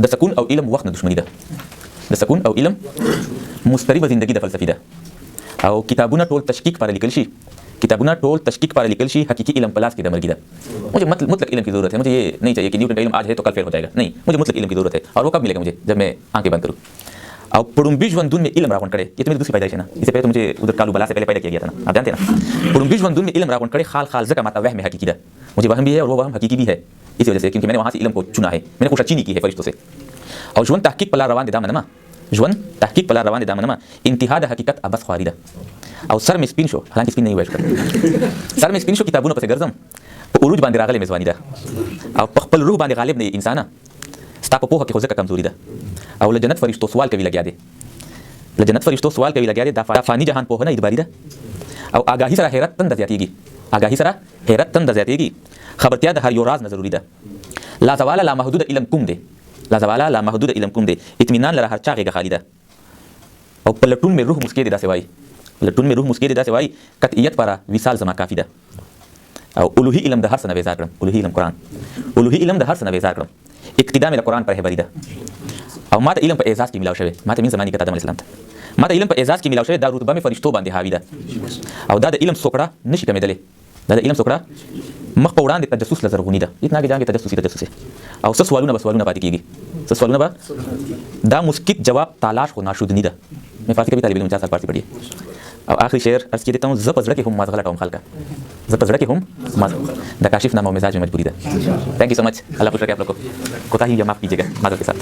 د سکون او علم وخت نه دښمني ده. د سکون او علم مستریبه زندگی د فلسفي ده. او کتابونه ټول تشکیک پر لیکل شي، کتابونه ټول تشکیک پر لیکل شي، حقیقی علم پلاس کی دمرگی ده. مجھے مطلق علم کی ضرورت ہے. مجھے یہ نہیں چاہیے کہ نیوٹن کا علم آج ہے تو کل فیل ہو جائے گا. نہیں، مجھے مطلق علم کی ضرورت ہے. اور وہ کب ملے گا مجھے؟ جب میں آنکھیں بند کروں. اور پڑھنبی ژوندون میں علم راغونډ کړي. یہ تو میری دوسری پیدائش ہے نا. اس سے پہلے تو مجھے ادھر کالو بلا سے پہلے پیدا کیا گیا تھا نا، آپ جانتے ہیں نا. پڑھنبی ژوندون میں علم راغونډ کړي خال خال ځکه ماته وهم حقیقی ده. مجھے وهم بھی ہے اور وہ وهم حقیقی بھی ہے اسی وجہ سے، کیونکہ میں نے وہاں سے علم کو چنا ہے، میں نے کوشش چینی کی ہے فرشتوں سے. اور ژوند تحقیق په لار روان دي دا منمه، ژوند تحقیق په لار روان دي دا منمه. انتها د حقیقت ابس خواري ده. او سر مې سپین شو، حالانکه سپین نه وای شو، سر مې سپین شو کتابونو پسې ګرځم، په عروج باندې راغلی مې ځواني ده. او په خپل روح باندې غالب نه انسانه، ستا په پوهه کې خو ځکه کمزوري ده. او له جنت فرشتو سوال کوي لګیا دي، له جنت فرشتو سوال کوي لګیا دي. دا فانی جهان پوهه نه ادباري ده. او آگاهی سره حیرت تند زیاتېږي، آگاهی سره حیرت تند زیاتېږي. خبرتیا د هر یو راز نه ضروري ده. لا زواله لا محدود علم کوم دی، لا زواله لا محدود علم کوم دی. اطمینان لره هر چا غېږه خالي ده. او په لټون مې روح مسکې دی داسې وایي، لټون مې روح مسکې دی داسې وایي، قطعیت پره وصال زما کافي ده. او الوهي علم د هر څه نه بیزار کړم، الوهي علم قرآن، الوهي علم د هر څه نه بیزار کړم. اقتدا مې د قرآن پر رهبري ده. او ما ته علم په اعزاز کې ملاو شوی، ما ته مين زماني کې آدم علیه السلام ته ما ته علم په اعزاز کې ملاو شوی. دا رتبه مې فرشتو باندې حاوي ده. او دا د علم سوکړه نشي کمېدلی، دا د علم سوکړه مخ په وړاندې تجسس له زرغوني ده. اتنا کې جانګې تجسس او څه سوالونه به سوالونه پاتې کېږي، څه سوالونه به. دا مسکت جواب تالاش خو ناشودنی ده. मैं फारसी का भी तालिब इल्म 4 साल फारसी पढ़ी है. और आखिरी शेर अर्ज किए देता हूँ. ज़ पजड़ा के हम माज़ गला टाउम खाल का, ज़ पजड़ा के हम माज़ द काशिफ नामा मिजाज में मजबूरी था. Thank you so much. अल्लाह खुश रखे आप लोग को. कोताही या माफ़ कीजिएगा माज़र के साथ.